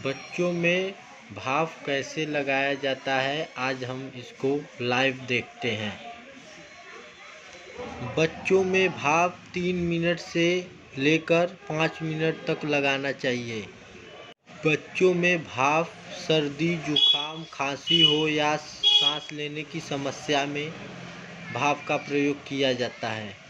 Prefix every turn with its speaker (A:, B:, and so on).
A: बच्चों में भाप कैसे लगाया जाता है, आज हम इसको लाइव देखते हैं। बच्चों में भाप 3 मिनट से लेकर 5 मिनट तक लगाना चाहिए। बच्चों में भाप सर्दी, जुकाम, खांसी हो या सांस लेने की समस्या में भाप का प्रयोग किया जाता है।